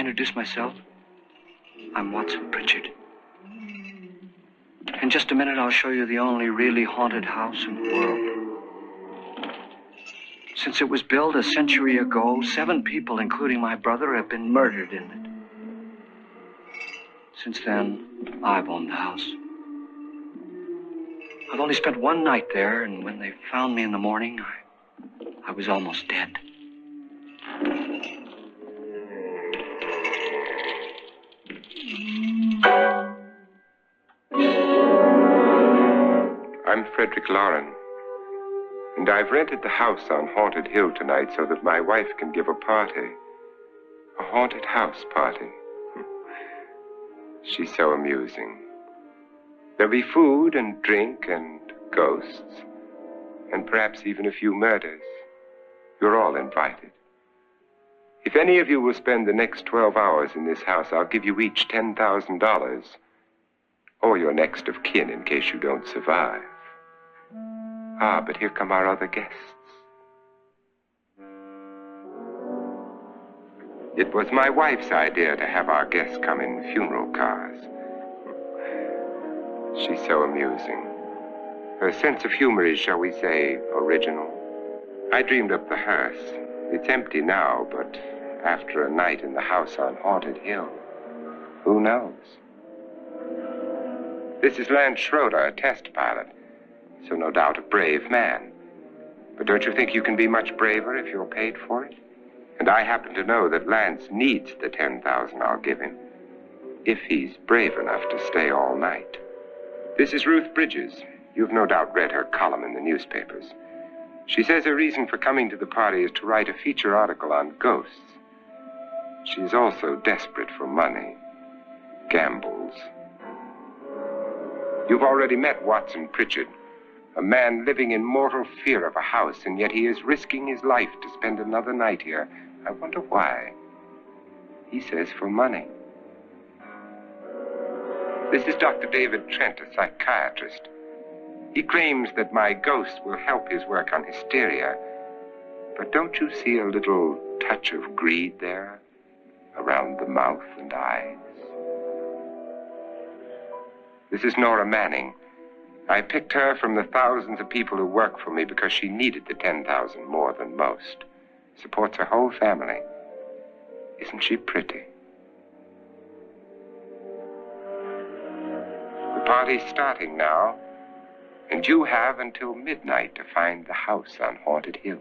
introduce myself? I'm Watson Pritchard. In just a minute, I'll show you the only really haunted house in the world. Since it was built a century ago, 7 people, including my brother, have been murdered in it. Since then, I've owned the house. I've only spent one night there, and when they found me in the morning, I was almost dead. I'm Frederick Loren, and I've rented the house on Haunted Hill tonight so that my wife can give a party. A haunted house party. She's so amusing. There'll be food and drink and ghosts, and perhaps even a few murders. You're all invited. If any of you will spend the next 12 hours in this house, I'll give you each $10,000. Or your next of kin in case you don't survive. Ah, but here come our other guests. It was my wife's idea to have our guests come in funeral cars. She's so amusing. Her sense of humor is, shall we say, original. I dreamed up the hearse. It's empty now, but after a night in the house on Haunted Hill, who knows? This is Lance Schroeder, a test pilot, so no doubt a brave man. But don't you think you can be much braver if you're paid for it? And I happen to know that Lance needs the $10,000 I'll give him, if he's brave enough to stay all night. This is Ruth Bridges. You've no doubt read her column in the newspapers. She says her reason for coming to the party is to write a feature article on ghosts. She's also desperate for money. Gambles. You've already met Watson Pritchard, a man living in mortal fear of a house, and yet he is risking his life to spend another night here. I wonder why. He says for money. This is Dr. David Trent, a psychiatrist. He claims that my ghost will help his work on hysteria. But don't you see a little touch of greed there? Around the mouth and eyes? This is Nora Manning. I picked her from the thousands of people who work for me because she needed the $10,000 more than most. Supports her whole family. Isn't she pretty? The party's starting now, and you have until midnight to find the house on Haunted Hill.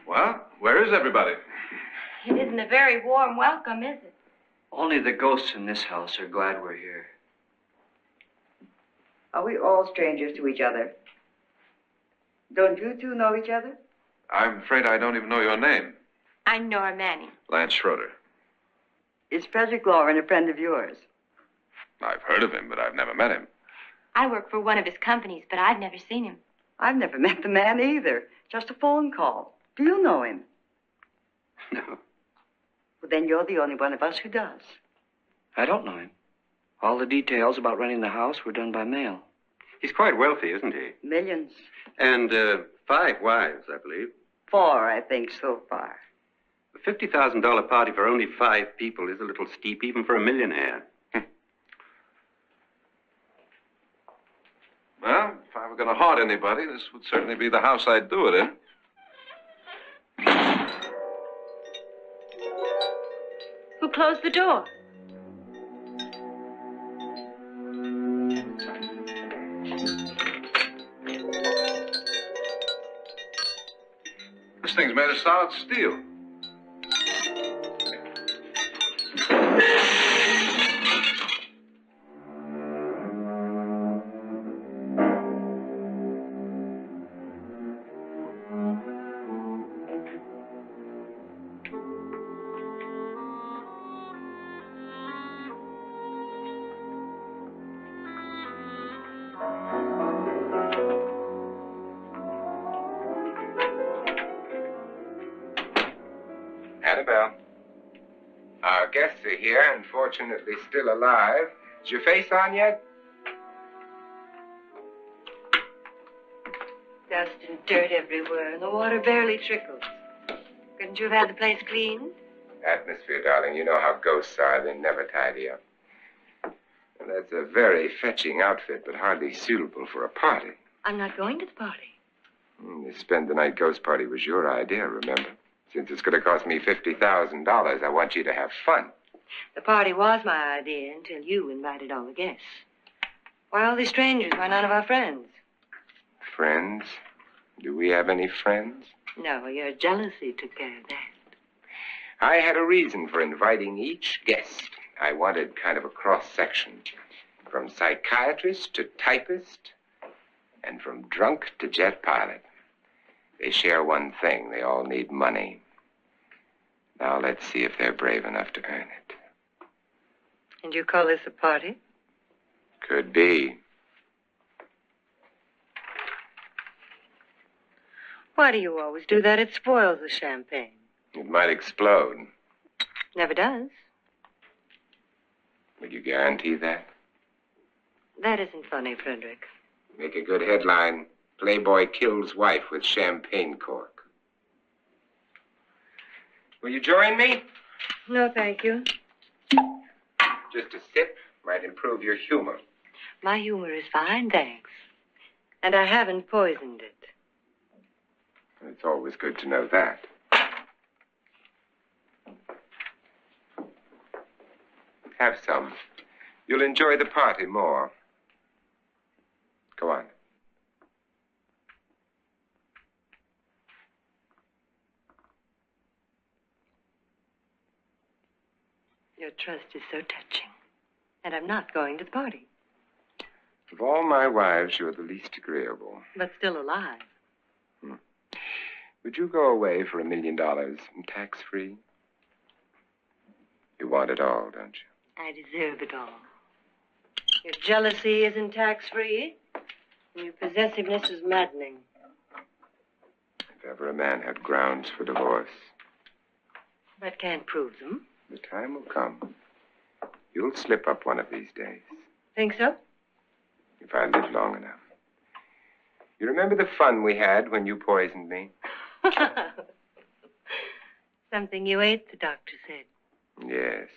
Well, where is everybody? It isn't a very warm welcome, is it? Only the ghosts in this house are glad we're here. Are we all strangers to each other? Don't you two know each other? I'm afraid I don't even know your name. I'm Nora Manning. Lance Schroeder. Is Frederick Loren a friend of yours? I've heard of him, but I've never met him. I work for one of his companies, but I've never seen him. I've never met the man either. Just a phone call. Do you know him? No, Well, then you're the only one of us who does. I don't know him. All the details about renting the house were done by mail. He's quite wealthy, isn't he? Millions. And 5 wives, I believe. 4, I think, so far. A $50,000 party for only 5 people is a little steep, even for a millionaire. Well, if I were going to haunt anybody, this would certainly be the house I'd do it in. Who closed the door? This thing's made of solid steel. Annabelle, our guests are here, and fortunately still alive. Is your face on yet? Dust and dirt everywhere, and the water barely trickles. Couldn't you have had the place cleaned? Atmosphere, darling. You know how ghosts are. They never tidy up. Well, that's a very fetching outfit, but hardly suitable for a party. I'm not going to the party. The spend-the-night ghost party was your idea, remember? Since it's going to cost me $50,000, I want you to have fun. The party was my idea until you invited all the guests. Why all these strangers? Why none of our friends? Friends? Do we have any friends? No, your jealousy took care of that. I had a reason for inviting each guest. I wanted kind of a cross-section. From psychiatrist to typist, and from drunk to jet pilot. They share one thing. They all need money. Now let's see if they're brave enough to earn it. And you call this a party? Could be. Why do you always do that? It spoils the champagne. It might explode. Never does. Would you guarantee that? That isn't funny, Frederick. Make a good headline. Playboy kills wife with champagne cork. Will you join me? No, thank you. Just a sip might improve your humor. My humor is fine, thanks. And I haven't poisoned it. It's always good to know that. Have some. You'll enjoy the party more. Go on. Your trust is so touching. And I'm not going to the party. Of all my wives, you're the least agreeable. But still alive. Would you go away for $1 million tax-free? You want it all, don't you? I deserve it all. Your jealousy isn't tax-free. And your possessiveness is maddening. If ever a man had grounds for divorce, That can't prove them. the time will come. You'll slip up one of these days. Think so? If I live long enough. You remember the fun we had when you poisoned me? Something you ate, the doctor said. Yes.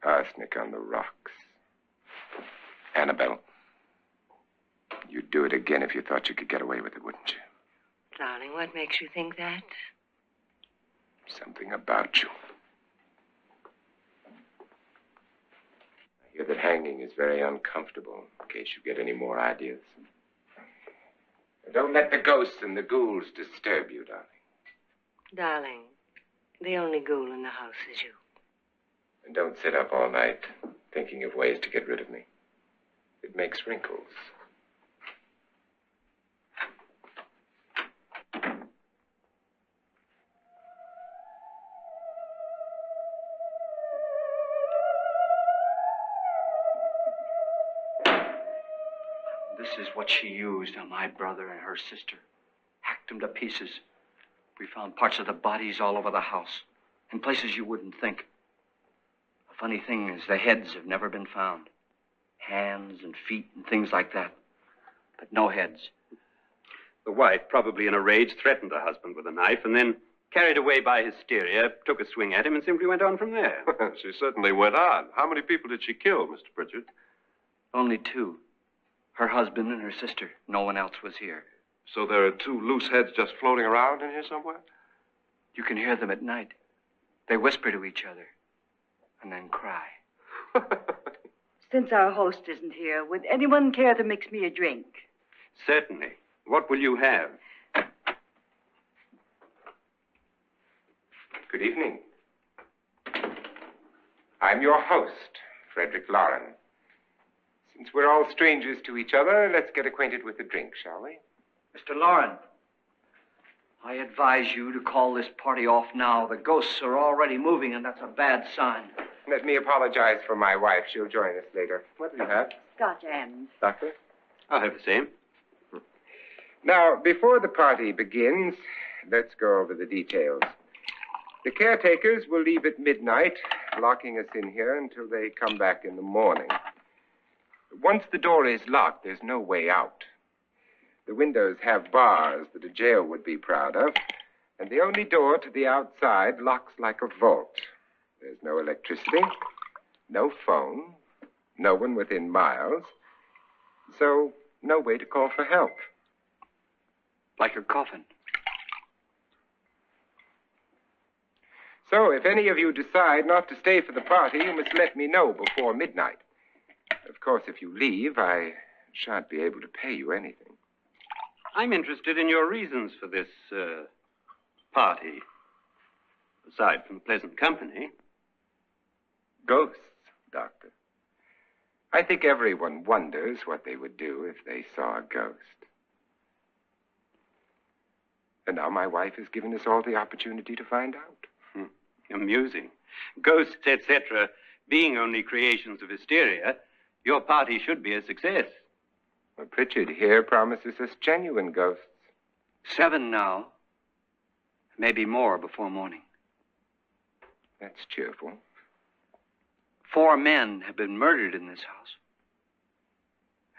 Arsenic on the rocks. Annabelle, you'd do it again if you thought you could get away with it, wouldn't you? Darling, what makes you think that? Something about you. hear that hanging is very uncomfortable, in case you get any more ideas. Don't let the ghosts and the ghouls disturb you, darling. Darling, the only ghoul in the house is you. And don't sit up all night thinking of ways to get rid of me. It makes wrinkles. This is what she used on my brother and her sister. Hacked them to pieces. We found parts of the bodies all over the house, in places you wouldn't think. The funny thing is, the heads have never been found. Hands and feet and things like that. But no heads. The wife, probably in a rage, threatened her husband with a knife and then, carried away by hysteria, took a swing at him and simply went on from there. She certainly went on. How many people did she kill, Mr. Pritchard? Only two. Her husband and her sister. No one else was here. So there are two loose heads just floating around in here somewhere? You can hear them at night. They whisper to each other and then cry. Since our host isn't here, would anyone care to mix me a drink? Certainly. What will you have? Good evening. I'm your host, Frederick Loren. Since we're all strangers to each other, let's get acquainted with a drink, shall we? Mr. Loren, I advise you to call this party off now. The ghosts are already moving, and that's a bad sign. Let me apologize for my wife. She'll join us later. What do you have? Scotch and. Doctor? I'll have the same. Now, before the party begins, let's go over the details. The caretakers will leave at midnight, locking us in here until they come back in the morning. Once the door is locked, there's no way out. The windows have bars that a jail would be proud of, and the only door to the outside locks like a vault. There's no electricity, no phone, no one within miles, so no way to call for help. Like a coffin. So if any of you decide not to stay for the party, you must let me know before midnight. Of course, if you leave, I shan't be able to pay you anything. I'm interested in your reasons for this, party. Aside from pleasant company. Ghosts, Doctor. I think everyone wonders what they would do if they saw a ghost. And now my wife has given us all the opportunity to find out. Amusing. Ghosts, etc., being only creations of hysteria, your party should be a success. Well, Pritchard here promises us genuine ghosts. 7 now. Maybe more before morning. That's cheerful. 4 men have been murdered in this house.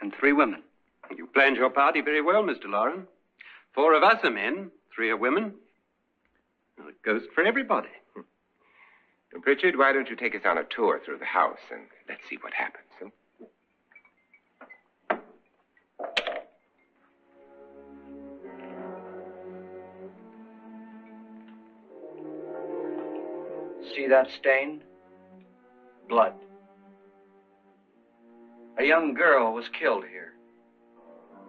And 3 women. You planned your party very well, Mr. Loren. 4 of us are men, 3 are women. A ghost for everybody. Well, Pritchard, why don't you take us on a tour through the house and let's see what happens, huh? See that stain? Blood. A young girl was killed here.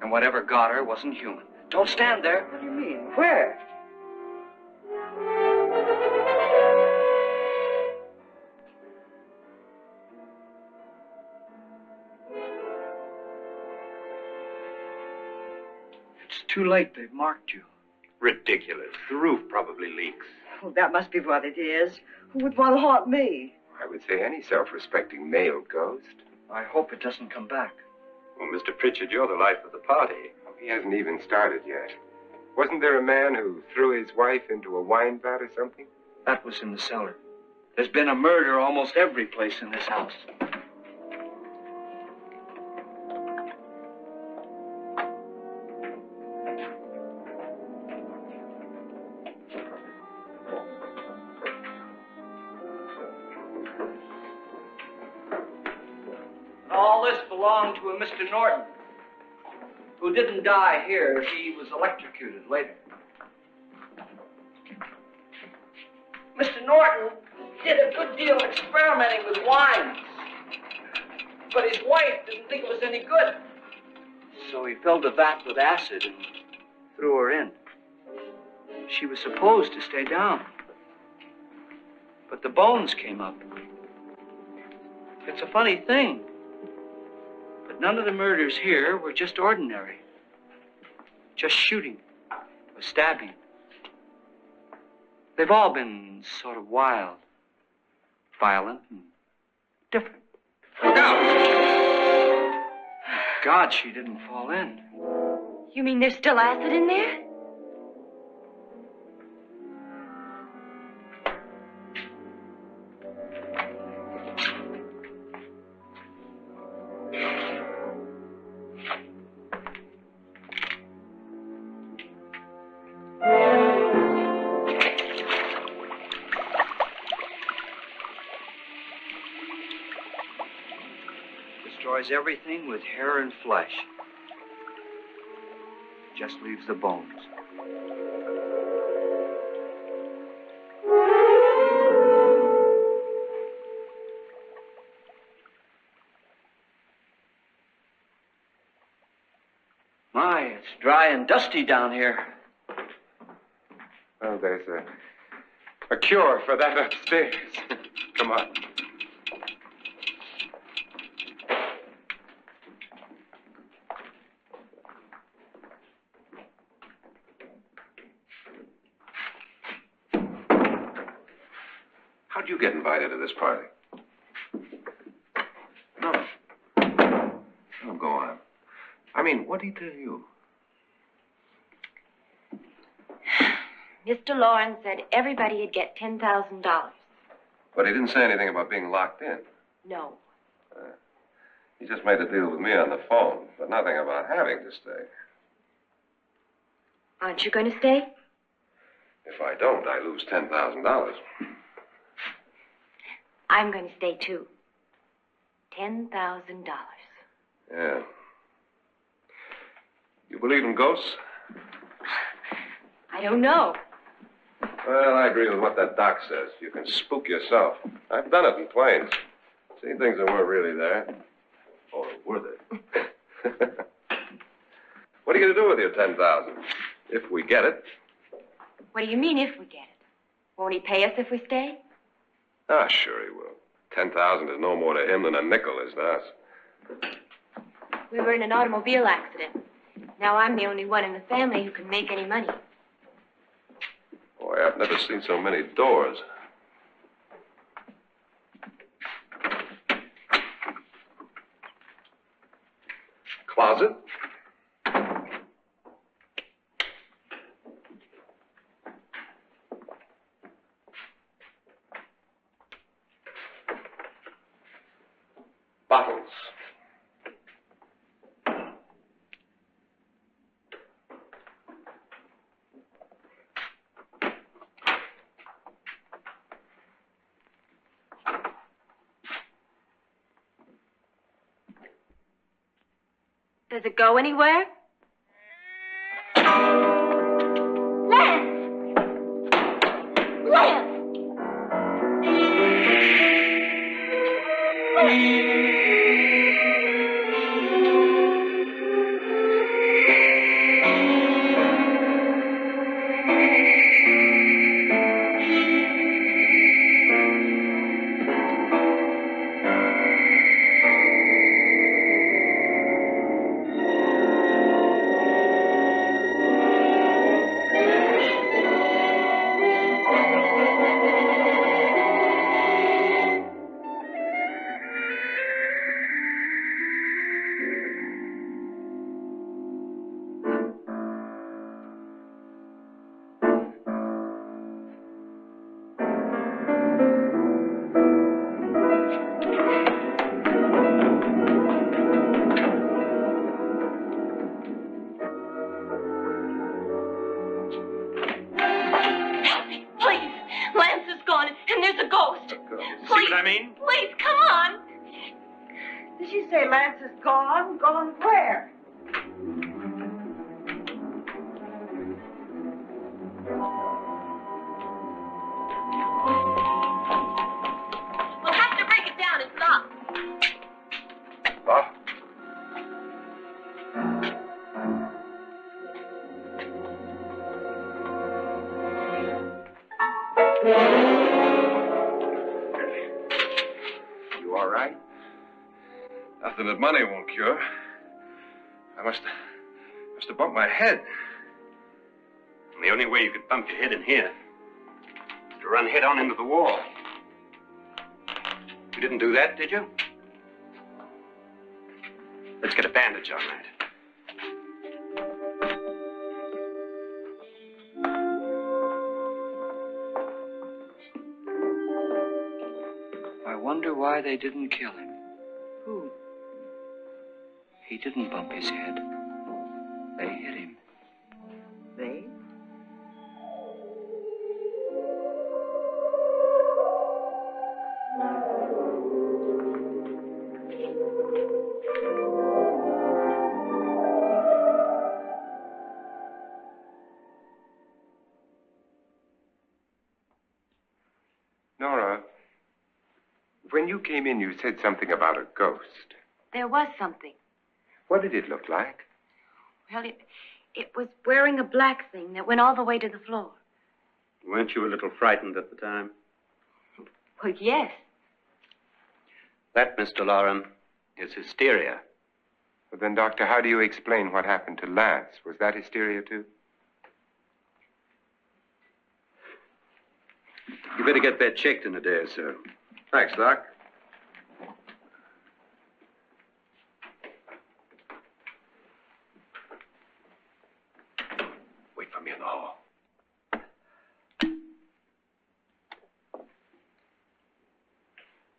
And whatever got her wasn't human. Don't stand there. What do you mean? Where? It's too late. They've marked you. Ridiculous. The roof probably leaks. Oh, that must be what it is. Who would want to haunt me? I would say any self-respecting male ghost. I hope it doesn't come back. Well, Mr. Pritchard, you're the life of the party. He hasn't even started yet. Wasn't there a man who threw his wife into a wine vat or something? That was in the cellar. There's been a murder almost every place in this house. All this belonged to a Mr. Norton, who didn't die here. He was electrocuted later. Mr. Norton did a good deal of experimenting with wines. But his wife didn't think it was any good. So he filled the vat with acid and threw her in. She was supposed to stay down. But the bones came up. It's a funny thing. But none of the murders here were just ordinary. Just shooting or stabbing. They've all been sort of wild, violent, and different. Look out! God, she didn't fall in. You mean there's still acid in there? Destroys everything with hair and flesh. Just leaves the bones. My, it's dry and dusty down here. Well, there's a cure for that upstairs. Come on. How'd you get invited to this party? No. Oh, go on. I mean, what did he tell you? Mr. Loren said everybody'd get $10,000. But he didn't say anything about being locked in. No. He just made a deal with me on the phone, but nothing about having to stay. Aren't you going to stay? If I don't, I lose $10,000. I'm going to stay, too. $10,000. Yeah. You believe in ghosts? I don't know. Well, I agree with what that doc says. You can spook yourself. I've done it in planes. Seen things that weren't really there. Or were they? What are you going to do with your $10,000? If we get it. What do you mean, if we get it? Won't he pay us if we stay? Ah, sure he will. 10,000 is no more to him than a nickel is to us. We were in an automobile accident. Now I'm the only one in the family who can make any money. Boy, I've never seen so many doors. Closet? Bottles. Does it go anywhere? Lance! Lance! Please, come on. Did she say Lance is gone? Gone where? We'll have to break it down and stop. Nothing that money won't cure. I must have bumped my head. And the only way you could bump your head in here is to run head on into the wall. You didn't do that, did you? Let's get a bandage on that. I wonder why they didn't kill him. Who? He didn't bump his head. They hit him. They? Nora, when you came in, you said something about a ghost. There was something. What did it look like? Well, it was wearing a black thing that went all the way to the floor. Weren't you a little frightened at the time? Well, yes. That, Mr. Loren, is hysteria. Well, then, Doctor, how do you explain what happened to Lance? Was that hysteria, too? You better get that checked in a day or so. Thanks, Doc. Wait for me in the hall.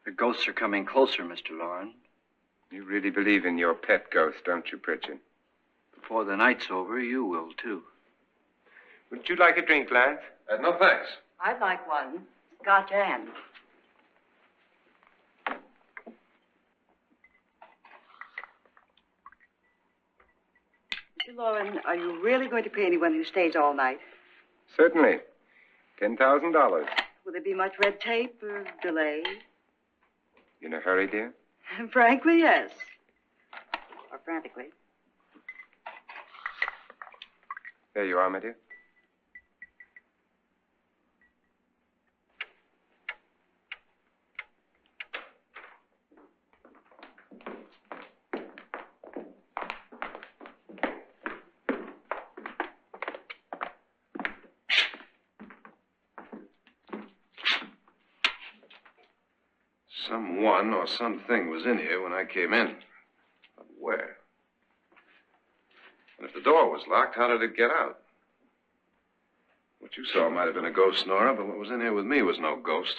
The ghosts are coming closer, Mr. Loren. You really believe in your pet ghost, don't you, Pritchard? Before the night's over, you will, too. Would you like a drink, Lance? No, thanks. I'd like one. Scotch and. Mr. Loren, are you really going to pay anyone who stays all night? Certainly. $10,000. Will there be much red tape or delay? You in a hurry, dear? Frankly, yes. Or frantically. There you are, my dear. Someone or something was in here when I came in. But where? And if the door was locked, how did it get out? What you saw might have been a ghost, Nora, but what was in here with me was no ghost.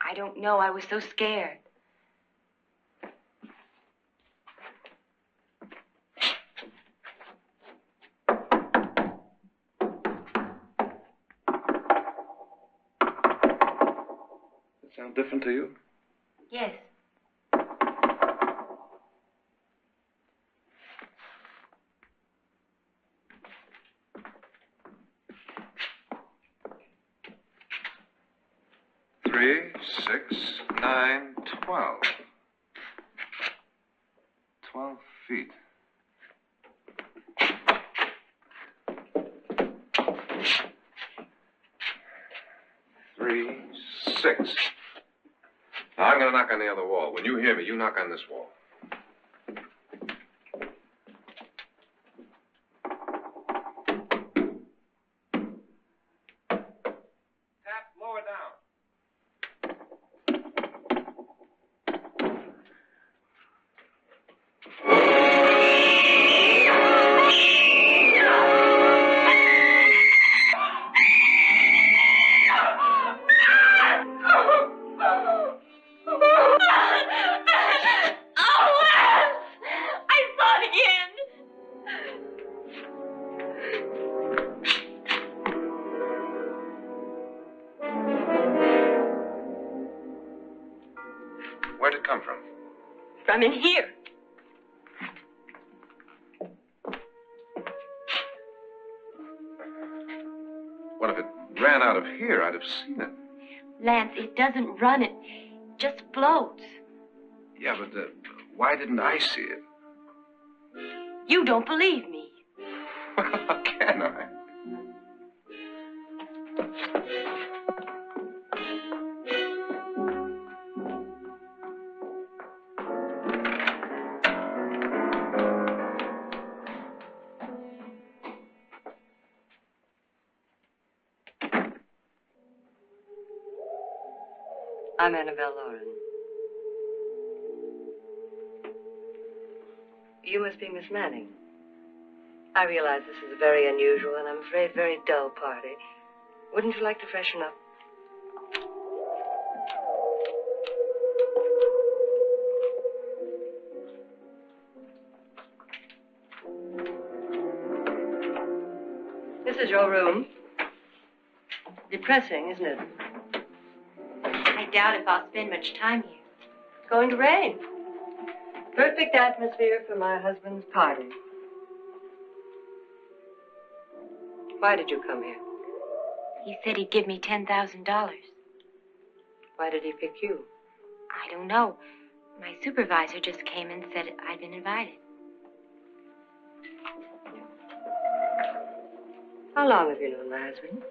I don't know. I was so scared. Does it sound different to you? Yes. Three, 6, 9, 12. 12 feet. Three, 6. Now, I'm going to knock on the other wall. When you hear me, you knock on this wall. Tap lower down. Where'd it come from? From in here. What if it ran out of here? I'd have seen it. Lance, it doesn't run. It just floats. Yeah, but why didn't I see it? You don't believe me. Well, how can I? I'm Annabelle Loren. You must be Miss Manning. I realize this is a very unusual and I'm afraid very dull party. Wouldn't you like to freshen up? This is your room. Depressing, isn't it? I doubt if I'll spend much time here. It's going to rain. Perfect atmosphere for my husband's party. Why did you come here? He said he'd give me $10,000. Why did he pick you? I don't know. My supervisor just came and said I'd been invited. How long have you known my husband?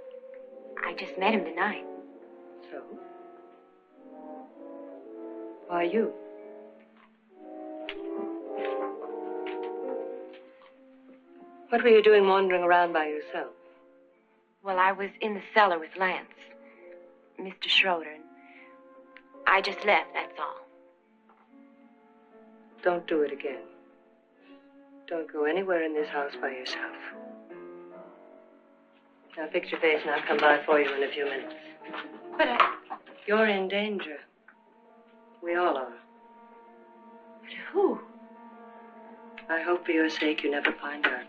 I just met him tonight. So? Why you? What were you doing wandering around by yourself? Well, I was in the cellar with Lance, Mr. Schroeder, and I just left, that's all. Don't do it again. Don't go anywhere in this house by yourself. Now fix your face and I'll come by for you in a few minutes. But You're in danger. We all are. But who? I hope for your sake you never find out.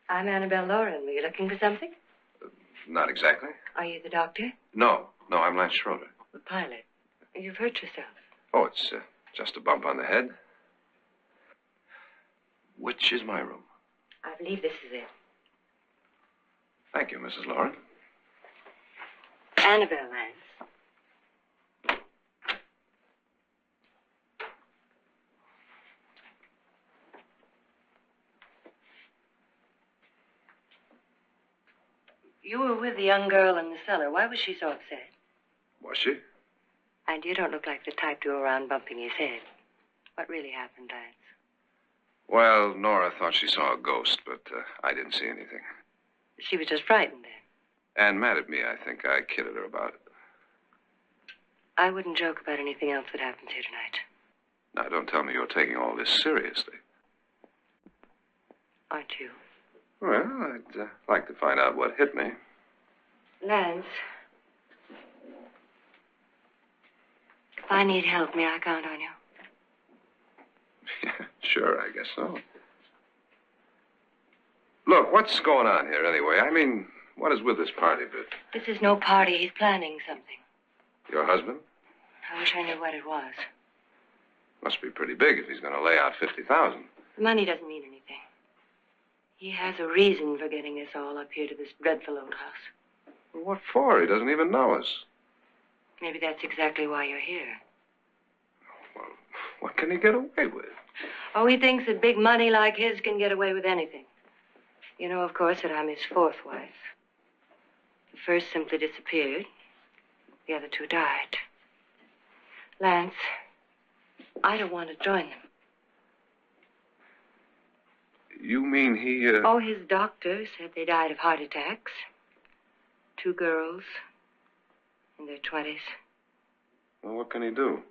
I'm Annabelle Loren. Were you looking for something? Not exactly. Are you the doctor? No, I'm Lance Schroeder. The pilot. You've hurt yourself. Oh, it's just a bump on the head. Which is my room? I believe this is it. Thank you, Mrs. Loren. Annabelle, Lance. You were with the young girl in the cellar. Why was she so upset? Was she? And you don't look like the type to go around bumping his head. What really happened, Lance? Well, Nora thought she saw a ghost, but I didn't see anything. She was just frightened then. And mad at me, I think. I kidded her about it. I wouldn't joke about anything else that happens here tonight. Now, don't tell me you're taking all this seriously. Aren't you? Well, I'd like to find out what hit me. Lance. If I need help, may I count on you? Yeah, sure, I guess so. Look, what's going on here anyway? I mean, what is with this party bit? This is no party. He's planning something. Your husband? I wish I knew what it was. Must be pretty big if he's going to lay out $50,000. The money doesn't mean anything. He has a reason for getting us all up here to this dreadful old house. Well, what for? He doesn't even know us. Maybe that's exactly why you're here. Well, what can he get away with? Oh, he thinks that big money like his can get away with anything. You know, of course, that I'm his fourth wife. The first simply disappeared. The other two died. Lance, I don't want to join them. You mean he, Oh, his doctor said they died of heart attacks. 2 girls in their 20s. Well, what can he do?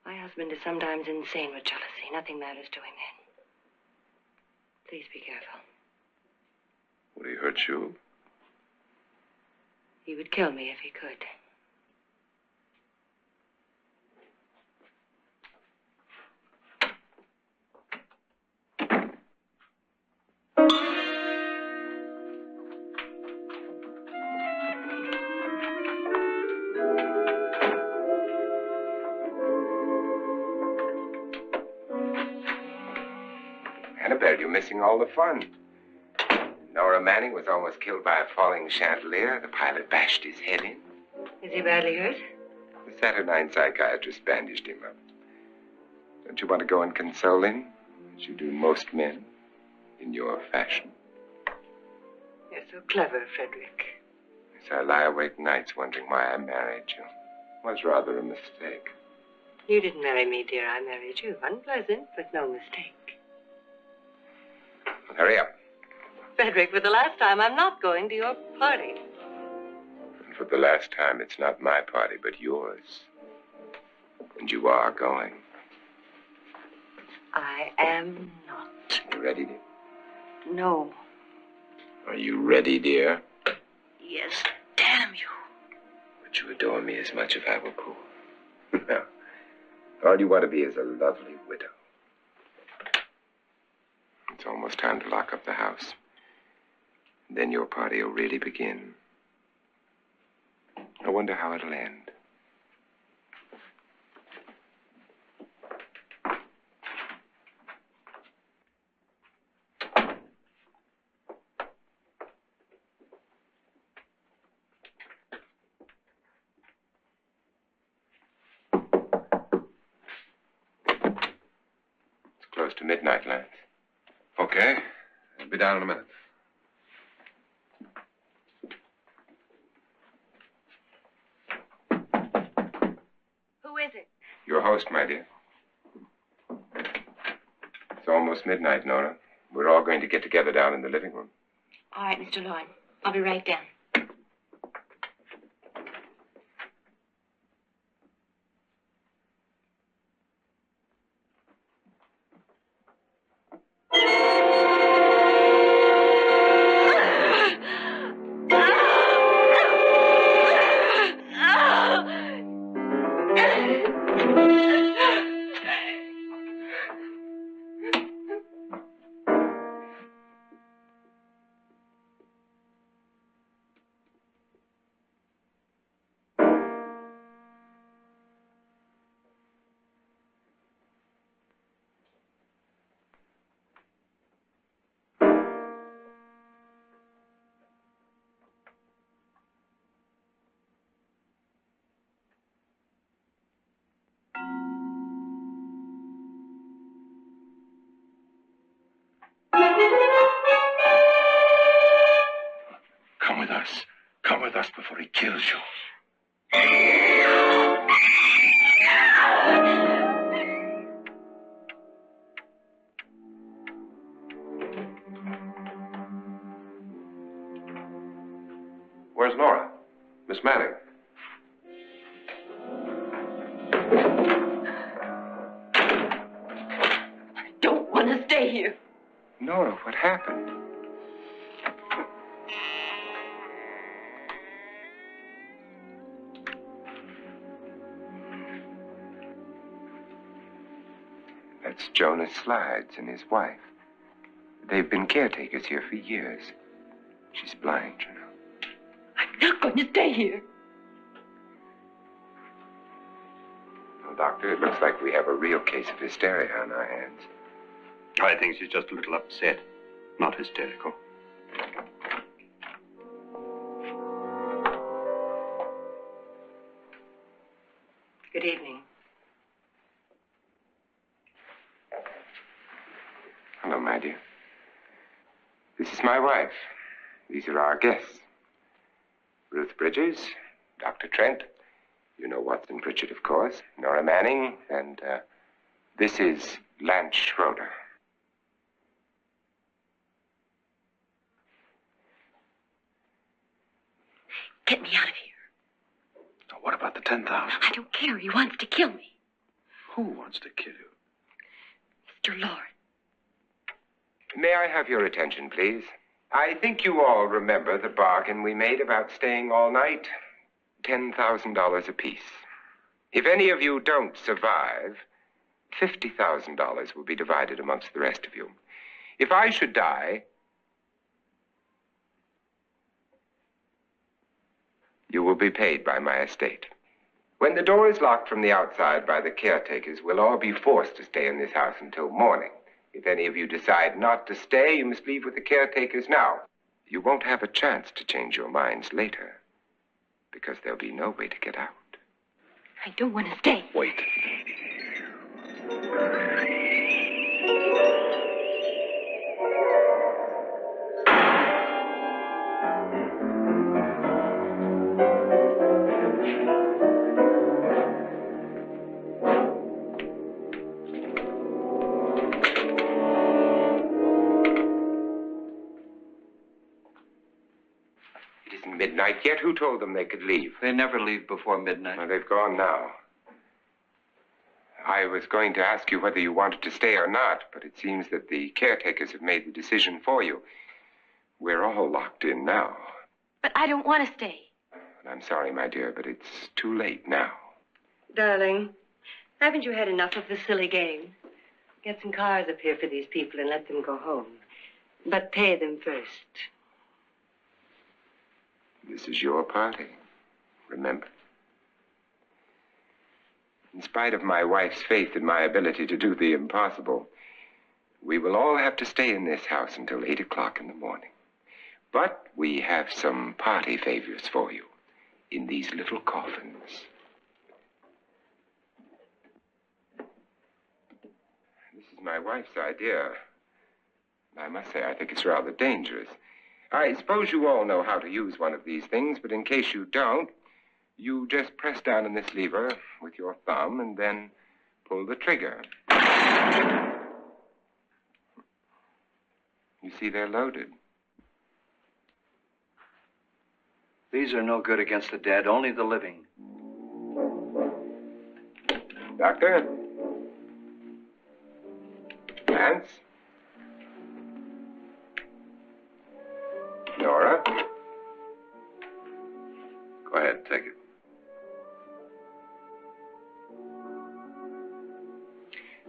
My husband is sometimes insane with jealousy. Nothing matters to him then. Please be careful. Would he hurt you? He would kill me if he could. Annabelle, you're missing all the fun. Nora Manning was almost killed by a falling chandelier. The pilot bashed his head in. Is he badly hurt? The Saturnine psychiatrist bandaged him up. Don't you want to go and console him, as you do most men, in your fashion? You're so clever, Frederick. So I lie awake nights wondering why I married you. was rather a mistake. You didn't marry me, dear. I married you. Unpleasant, but no mistake. Hurry up. Frederick, for the last time, I'm not going to your party. And for the last time, it's not my party, but yours. And you are going. I am not. You ready, dear? No. Are you ready, dear? Yes, damn you. Would you adore me as much if I were poor? No. All you want to be is a lovely widow. It's almost time to lock up the house. Then your party will really begin. I wonder how it'll end. It's close to midnight, Lance. Okay. I'll be down in a minute. Who is it? Your host, my dear. It's almost midnight, Nora. We're all going to get together down in the living room. All right, Mr. Loren. I'll be right down. Come with us. Come with us before he kills you. Where's Nora? Miss Manning. I don't want to stay here. Nora, what happened? That's Jonas Slides and his wife. They've been caretakers here for years. She's blind, you know. I'm not going to stay here. Well, Doctor, it looks like we have a real case of hysteria on our hands. I think she's just a little upset, not hysterical. Good evening. Hello, my dear. This is my wife. These are our guests. Ruth Bridges, Dr. Trent. You know Watson Pritchard, of course. Nora Manning, and this is Lance Schroeder. Get me out of here. Now, what about the 10,000? I don't care. He wants to kill me. Who wants to kill you? Mr. Loren. May I have your attention, please? I think you all remember the bargain we made about staying all night. $10,000 apiece. If any of you don't survive, $50,000 will be divided amongst the rest of you. If I should die, you will be paid by my estate. When the door is locked from the outside by the caretakers, we'll all be forced to stay in this house until morning. If any of you decide not to stay, you must leave with the caretakers now. You won't have a chance to change your minds later, because there'll be no way to get out. I don't want to stay. Wait. midnight yet? Who told them they could leave? They never leave before midnight. Well, they've gone now. I was going to ask you whether you wanted to stay or not, but it seems that the caretakers have made the decision for you. We're all locked in now. But I don't want to stay. And I'm sorry, my dear, but it's too late now. Darling, haven't you had enough of the silly game? Get some cars up here for these people and let them go home. But pay them first. This is your party, remember? In spite of my wife's faith in my ability to do the impossible, we will all have to stay in this house until 8 o'clock in the morning. But we have some party favors for you in these little coffins. This is my wife's idea. I must say, I think it's rather dangerous. I suppose you all know how to use one of these things, but in case you don't, you just press down on this lever with your thumb and then pull the trigger. You see, they're loaded. These are no good against the dead, only the living. Doctor? Lance? Nora? Go ahead, take it.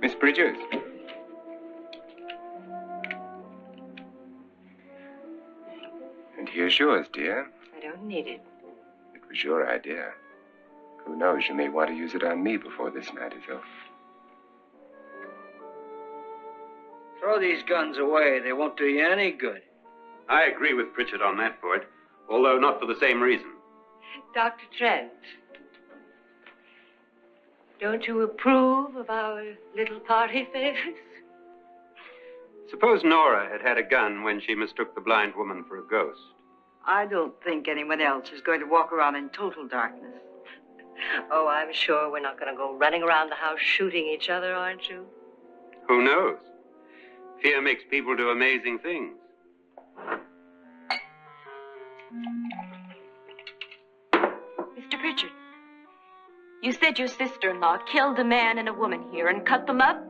Miss Bridges? And here's yours, dear. I don't need it. It was your idea. Who knows, you may want to use it on me before this night is over. Throw these guns away. They won't do you any good. I agree with Pritchard on that point, although not for the same reason. Dr. Trent, don't you approve of our little party favors? Suppose Nora had had a gun when she mistook the blind woman for a ghost. I don't think anyone else is going to walk around in total darkness. Oh, I'm sure we're not going to go running around the house shooting each other, aren't you? Who knows? Fear makes people do amazing things. Mr. Pritchard, you said your sister-in-law killed a man and a woman here and cut them up?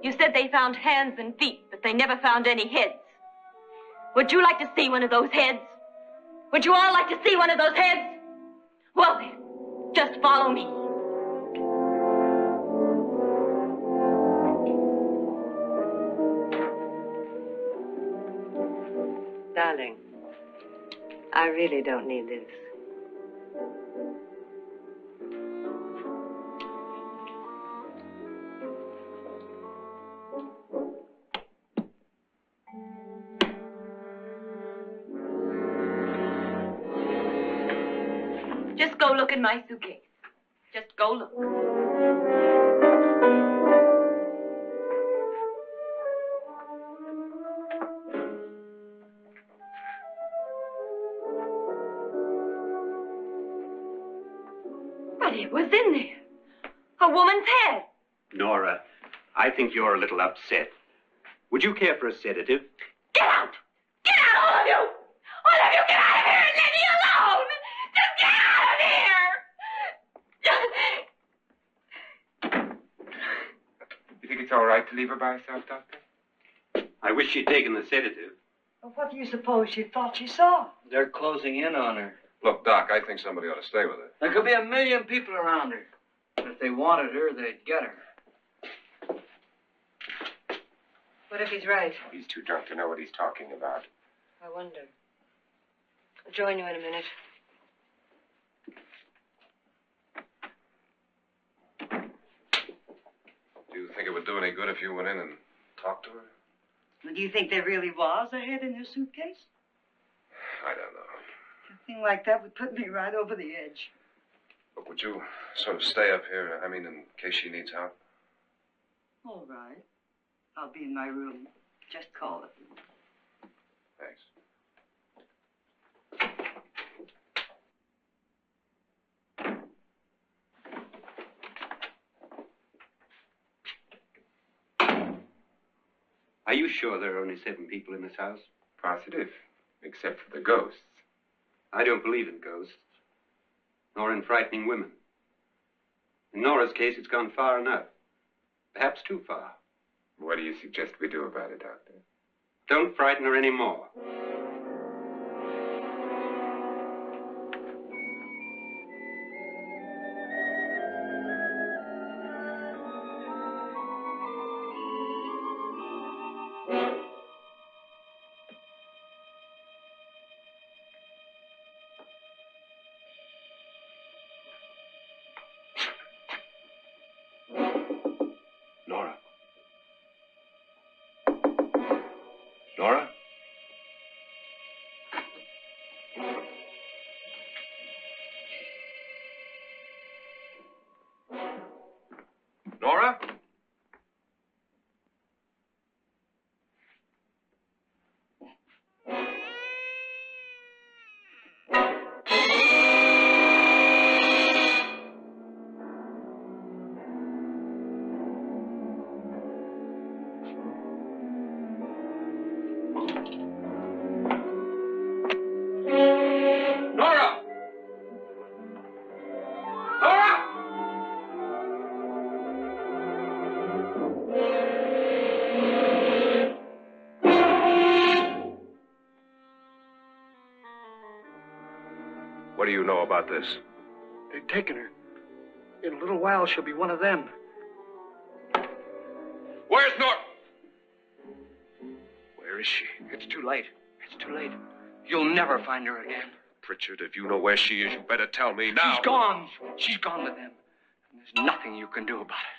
You said they found hands and feet, but they never found any heads. Would you like to see one of those heads? Would you all like to see one of those heads? Well, then, just follow me. Darling, I really don't need this. Just go look in my suitcase. Just go look. But it was in there. A woman's head. Nora, I think you're a little upset. Would you care for a sedative? Get out! Get out, all of you! All of you, get out of here and leave me alone! Just get out of here! You think it's all right to leave her by herself, Doctor? I wish she'd taken the sedative. Well, what do you suppose she thought she saw? They're closing in on her. Look, Doc, I think somebody ought to stay with her. There could be 1 million people around her. But if they wanted her, they'd get her. What if he's right? He's too drunk to know what he's talking about. I wonder. I'll join you in a minute. Do you think it would do any good if you went in and talked to her? Well, do you think there really was a head in her suitcase? I don't know. A thing like that would put me right over the edge. But would you sort of stay up here, I mean, in case she needs help? All right. I'll be in my room. Just call it. Thanks. Are you sure there are only 7 people in this house? Positive, except for the ghosts. I don't believe in ghosts, nor in frightening women. In Nora's case, it's gone far enough. Perhaps too far. What do you suggest we do about it, Doctor? Don't frighten her anymore. Nora? Nora? Nora? Nora! Nora! What do you know about this? They've taken her. In a little while, she'll be one of them. Where's Nora? Where is she? It's too late. It's too late. You'll never find her again. Pritchard, if you know where she is, you better tell me now. She's gone. She's gone with them. And there's nothing you can do about it.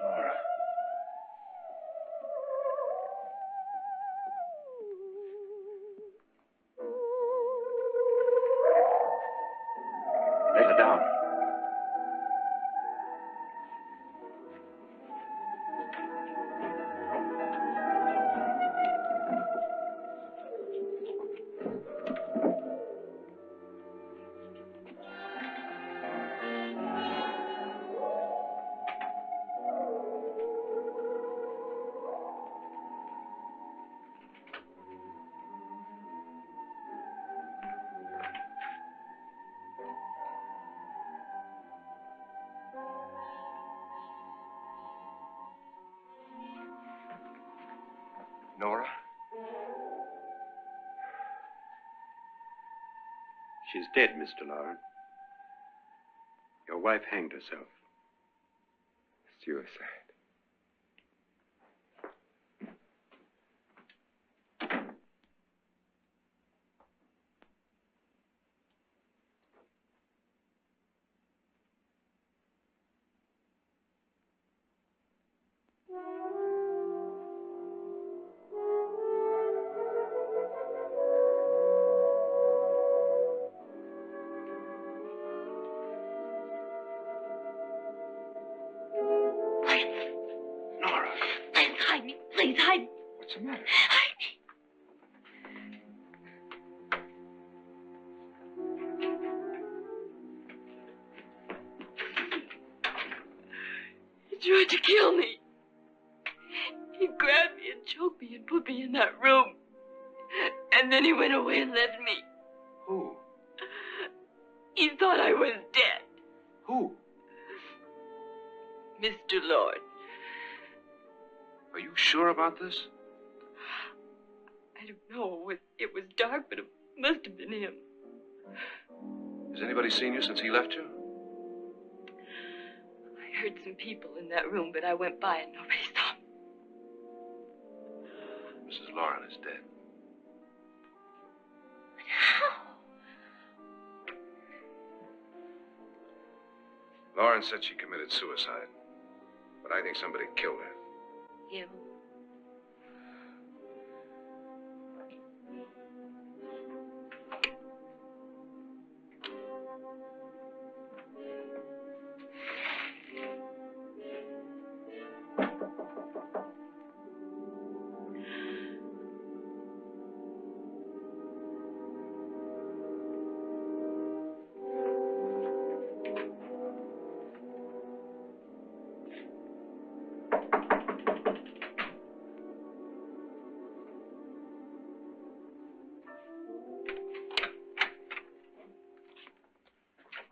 Nora. Lay her down. Nora? She's dead, Mr. Loren. Your wife hanged herself. Suicide. Nora, Please hide me. Please hide me. what's the matter? Hide me. He tried to kill me. He grabbed me and choked me and put me in that room. And then he went away and left me. Who? He thought I was dead. Who? Mr. Lord. Are you sure about this? I don't know. It was dark, but it must have been him. Has anybody seen you since he left you? I heard some people in that room, but I went by and nobody saw me. Mrs. Loren is dead. How? Loren said she committed suicide, but I think somebody killed her. Him.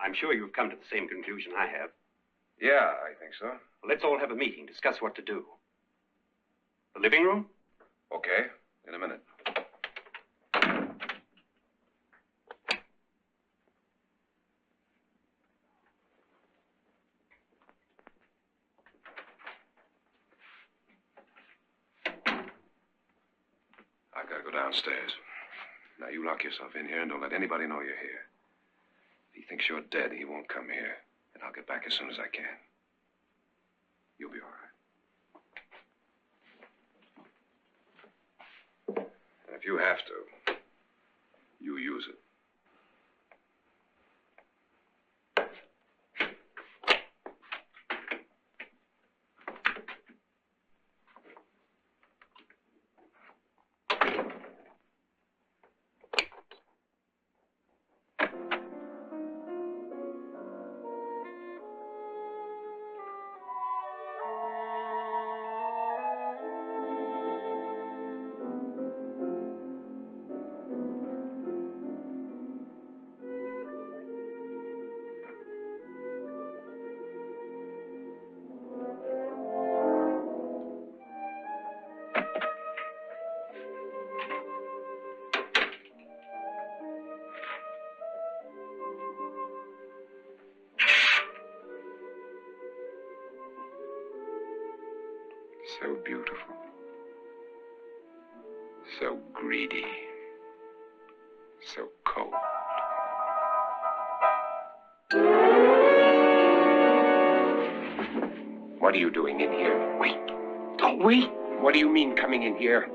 I'm sure you've come to the same conclusion I have. Yeah, I think so. Well, let's all have a meeting, discuss what to do. The living room? Okay, in a minute. I've got to go downstairs. Now, you lock yourself in here and don't let anybody know you're here. If he thinks you're dead, he won't come here. And I'll get back as soon as I can. You'll be all right. And if you have to, you use it. So beautiful. So greedy. So cold. What are you doing in here? Wait. Don't wait. What do you mean coming in here?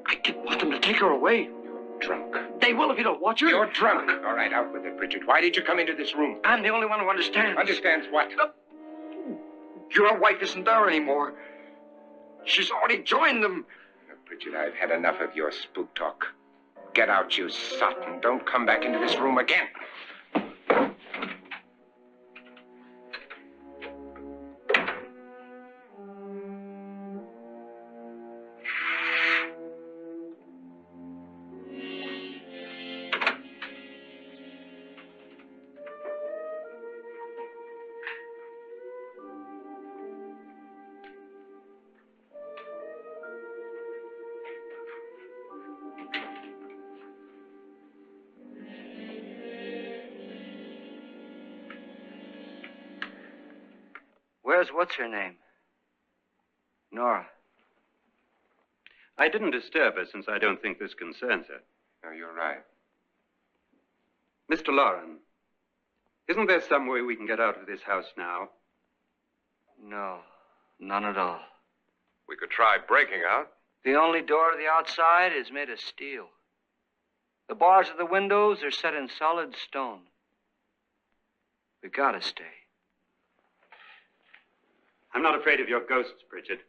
I didn't want them to take her away. You're drunk. They will if you don't watch her. You're drunk. All right, out with it, Bridget. Why did you come into this room? I'm the only one who understands. Understands what? Your wife isn't there anymore. She's already joined them. Bridget, I've had enough of your spook talk. Get out, you sot, and don't come back into this room again. Where's what's-her-name? Nora. I didn't disturb her since I don't think this concerns her. No, you're right. Mr. Loren, isn't there some way we can get out of this house now? No, none at all. We could try breaking out. The only door to the outside is made of steel. The bars of the windows are set in solid stone. We gotta stay. I'm not afraid of your ghosts, Bridget.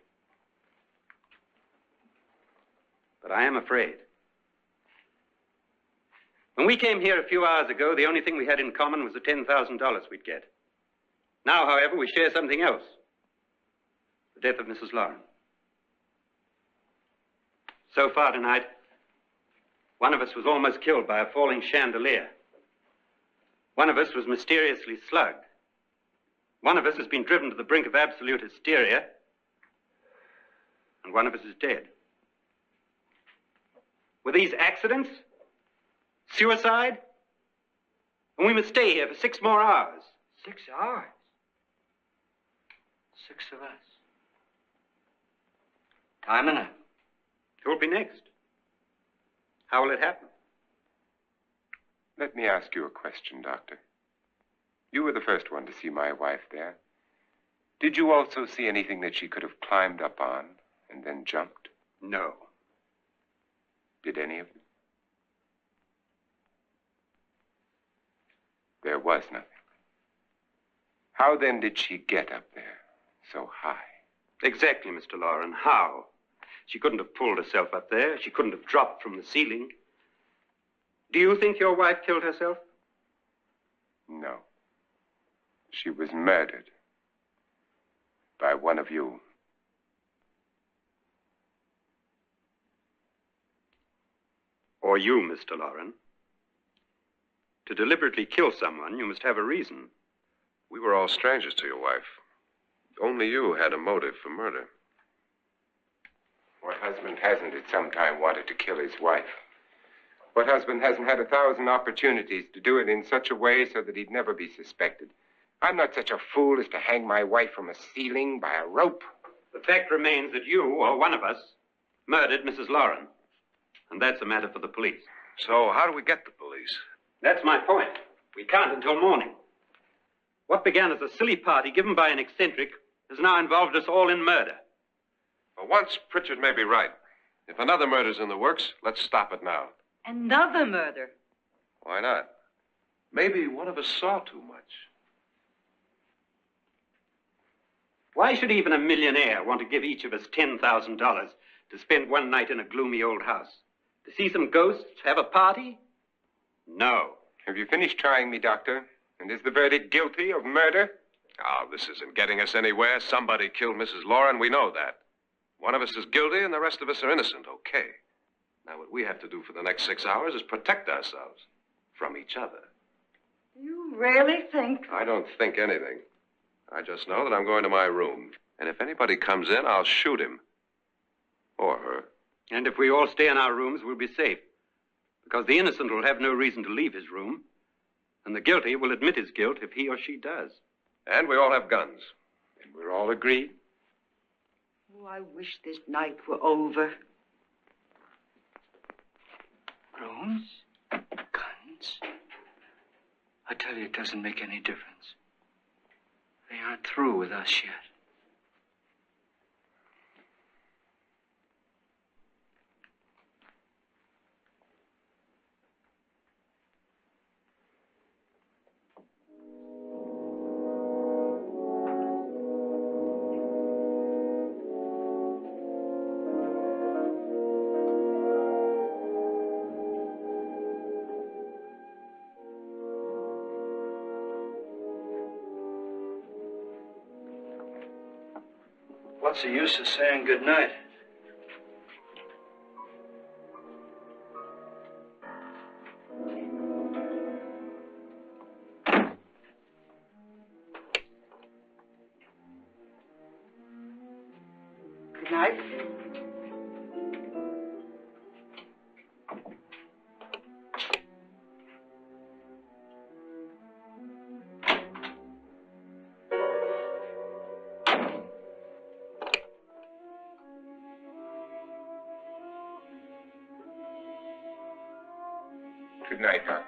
But I am afraid. When we came here a few hours ago, the only thing we had in common was the $10,000 we'd get. Now, however, we share something else. The death of Mrs. Loren. So far tonight, one of us was almost killed by a falling chandelier. One of us was mysteriously slugged. One of us has been driven to the brink of absolute hysteria, and one of us is dead. Were these accidents? Suicide? And we must stay here for 6 more hours. 6 hours? 6 of us. Time enough. Who will be next? How will it happen? Let me ask you a question, Doctor. You were the first one to see my wife there. Did you also see anything that she could have climbed up on and then jumped? No. Did any of you? There was nothing. How then did she get up there so high? Exactly, Mr. Loren. How? She couldn't have pulled herself up there. She couldn't have dropped from the ceiling. Do you think your wife killed herself? No. She was murdered by one of you. Or you, Mr. Loren. To deliberately kill someone, you must have a reason. We were all strangers to your wife. Only you had a motive for murder. What husband hasn't at some time wanted to kill his wife? What husband hasn't had 1,000 opportunities to do it in such a way so that he'd never be suspected? I'm not such a fool as to hang my wife from a ceiling by a rope. The fact remains that you, or one of us, murdered Mrs. Loren. And that's a matter for the police. So how do we get the police? That's my point. We can't until morning. What began as a silly party given by an eccentric has now involved us all in murder. For once, Pritchard may be right. If another murder's in the works, let's stop it now. Another murder? Why not? Maybe one of us saw too much. Why should even a millionaire want to give each of us $10,000 to spend one night in a gloomy old house? To see some ghosts, have a party? No. Have you finished trying me, Doctor? And is the verdict guilty of murder? Oh, this isn't getting us anywhere. Somebody killed Mrs. Loren. We know that. One of us is guilty and the rest of us are innocent. Okay. Now, what we have to do for the next 6 hours is protect ourselves from each other. You really think? I don't think anything. I just know that I'm going to my room. And if anybody comes in, I'll shoot him. Or her. And if we all stay in our rooms, we'll be safe. Because the innocent will have no reason to leave his room. And the guilty will admit his guilt if he or she does. And we all have guns. And we're all agreed? Oh, I wish this night were over. Rooms? Guns? I tell you, it doesn't make any difference. They aren't through with us yet. What's the use of saying goodnight? Good night. Good night, Doctor.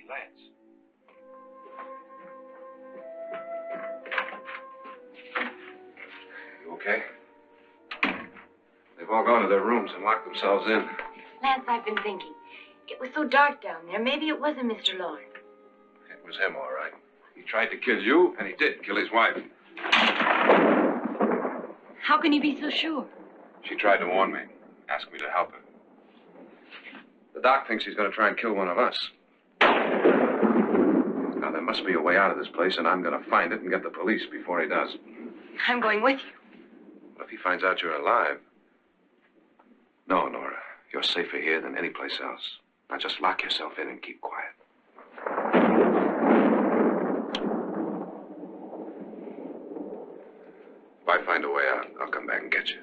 Lance. You okay? They've all gone to their rooms and locked themselves in. Lance, I've been thinking. It was so dark down there. Maybe it wasn't Mr. Loren. It was him, all right. He tried to kill you, and he did kill his wife. How can you be so sure? She tried to warn me, asked me to help her. The doc thinks he's going to try and kill one of us. Now, there must be a way out of this place, and I'm going to find it and get the police before he does. I'm going with you. What if he finds out you're alive? No, Nora. You're safer here than any place else. Now just lock yourself in and keep quiet. If I find a way out, I'll come back and get you.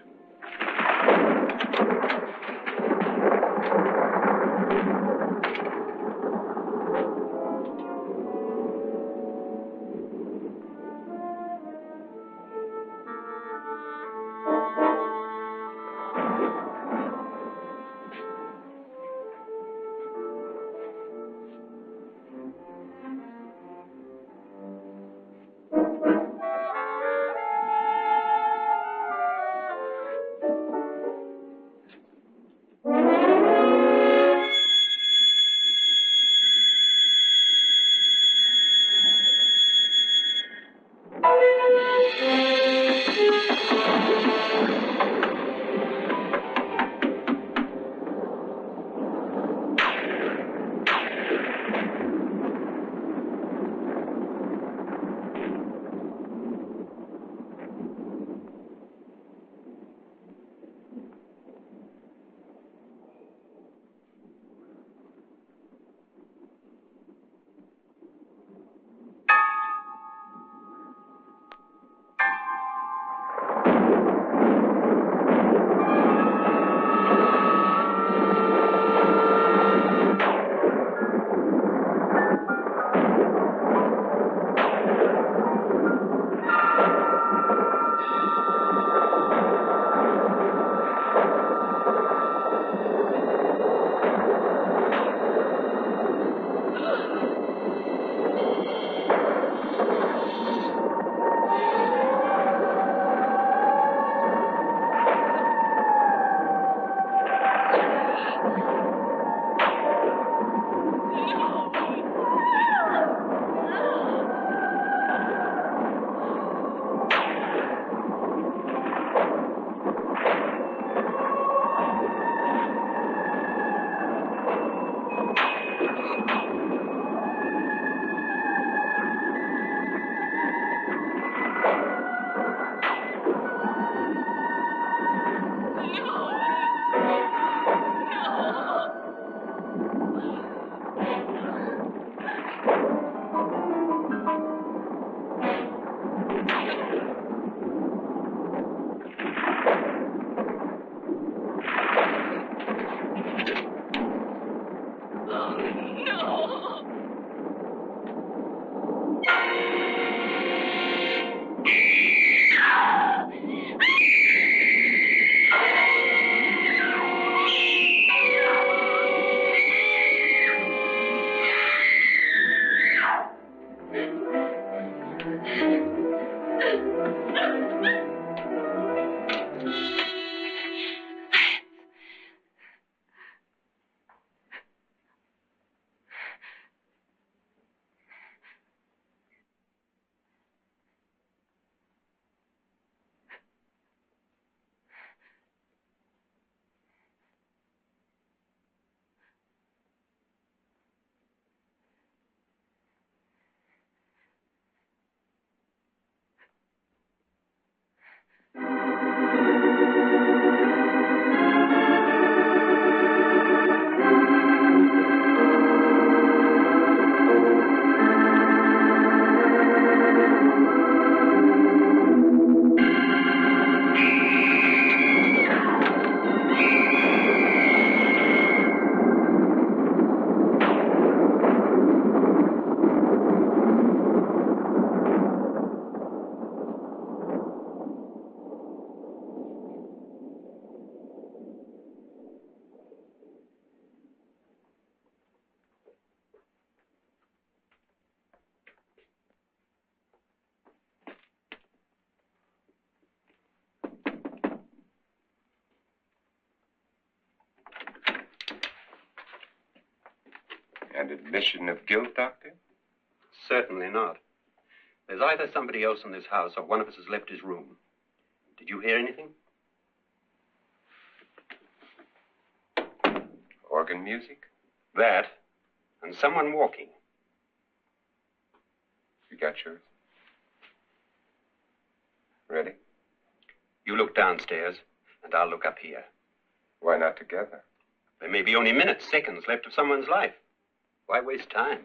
And admission of guilt, Doctor? Certainly not. There's either somebody else in this house or one of us has left his room. Did you hear anything? Organ music? That, and someone walking. You got yours? Ready? You look downstairs, and I'll look up here. Why not together? There may be only minutes, seconds left of someone's life. Why waste time?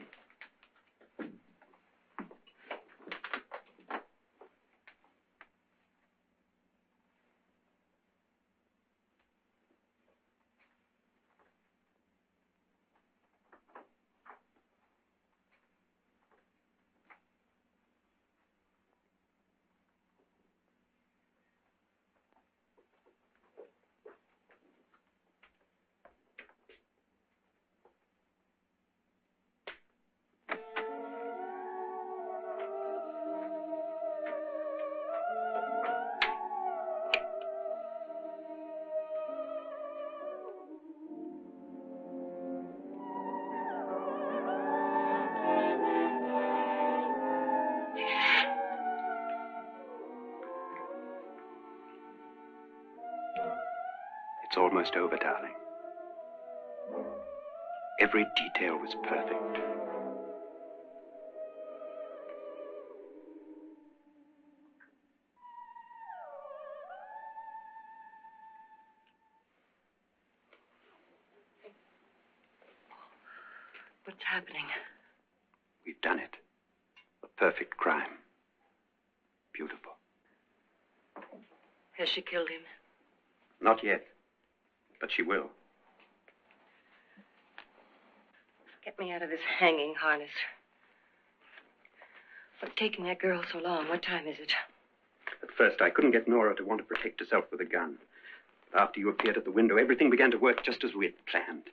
It's almost over, darling. Every detail was perfect. What's happening? We've done it. A perfect crime. Beautiful. Has she killed him? Not yet, but she will. Get me out of this hanging harness. What's taking that girl so long? What time is it? At first, I couldn't get Nora to want to protect herself with a gun. After you appeared at the window, everything began to work just as we had planned.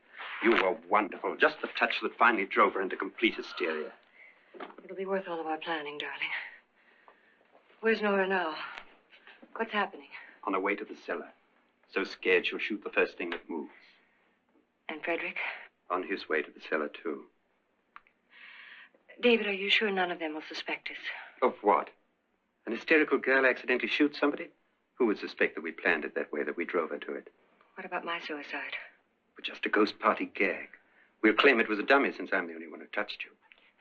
You were wonderful. Just the touch that finally drove her into complete hysteria. It'll be worth all of our planning, darling. Where's Nora now? What's happening? On her way to the cellar. So scared she'll shoot the first thing that moves. And Frederick? On his way to the cellar, too. David, are you sure none of them will suspect us? Of what? An hysterical girl accidentally shoots somebody? Who would suspect that we planned it that way, that we drove her to it? What about my suicide? But just a ghost party gag. We'll claim it was a dummy since I'm the only one who touched you.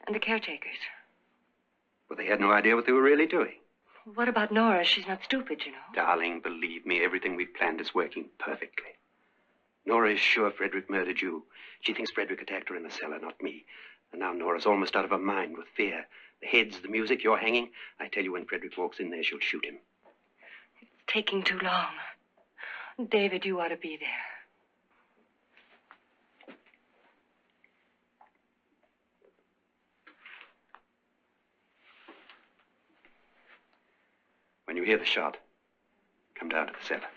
And the caretakers? Well, they had no idea what they were really doing. What about Nora? She's not stupid, you know. Darling, believe me, everything we've planned is working perfectly. Nora is sure Frederick murdered you. She thinks Frederick attacked her in the cellar, not me. And now Nora's almost out of her mind with fear. The heads, the music, you're hanging. I tell you, when Frederick walks in there, she'll shoot him. It's taking too long. David, you ought to be there. When you hear the shot, come down to the cellar.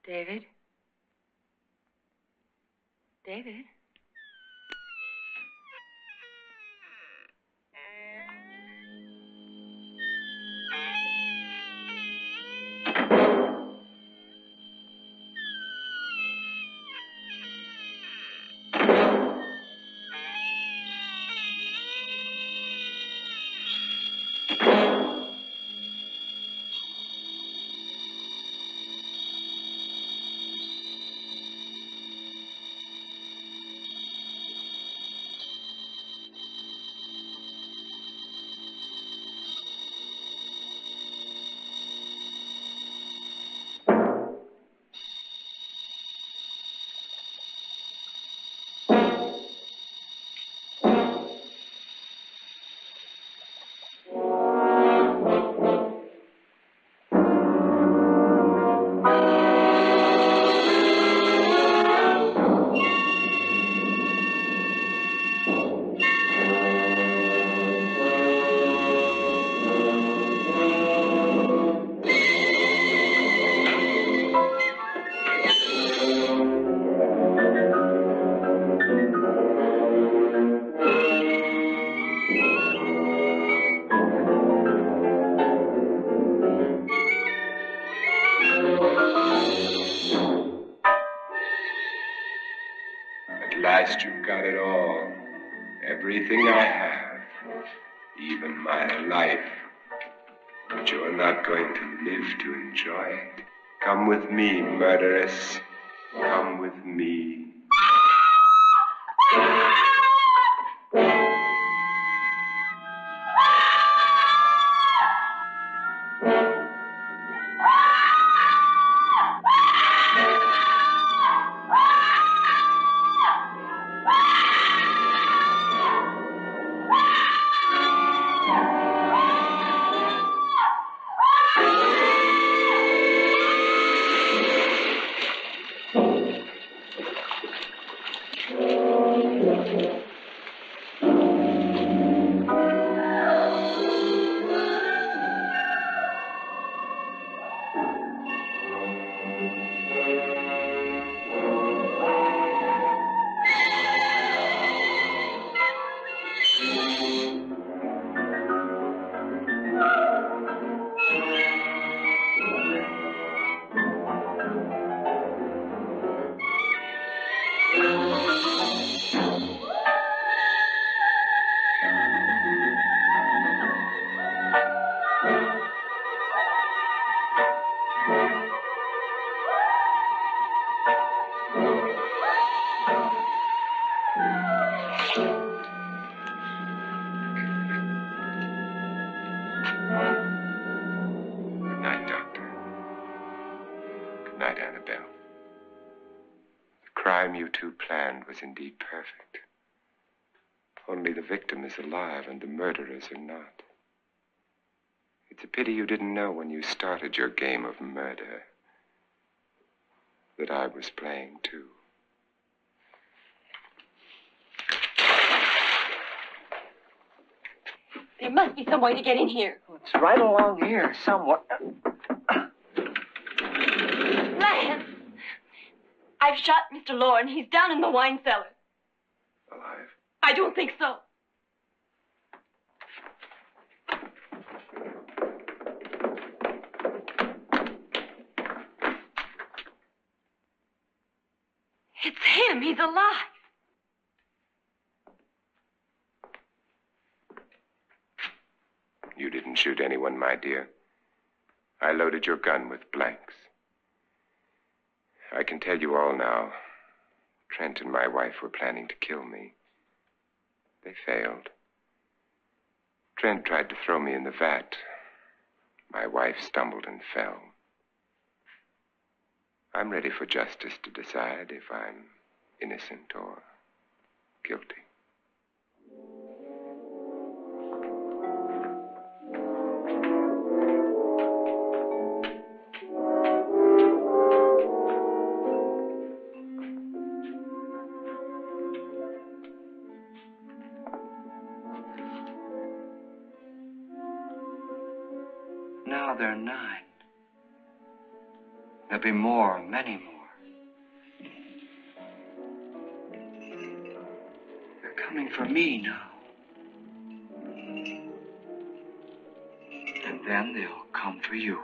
David? David? At last you've got it all. Everything I have. Even my life. But you're not going to live to enjoy it. Come with me, murderess. Come with me. You two planned was indeed perfect. Only the victim is alive and the murderers are not. It's a pity you didn't know when you started your game of murder that I was playing too. There must be some way to get in here. Well, it's right along here somewhere. Lance! I've shot Mr. Loren. He's down in the wine cellar. Alive? I don't think so. It's him. He's alive. You didn't shoot anyone, my dear. I loaded your gun with blanks. I can tell you all now. Trent and my wife were planning to kill me. They failed. Trent tried to throw me in the vat. My wife stumbled and fell. I'm ready for justice to decide if I'm innocent or guilty. Now they're 9. There'll be more, many more. They're coming for me now. And then they'll come for you.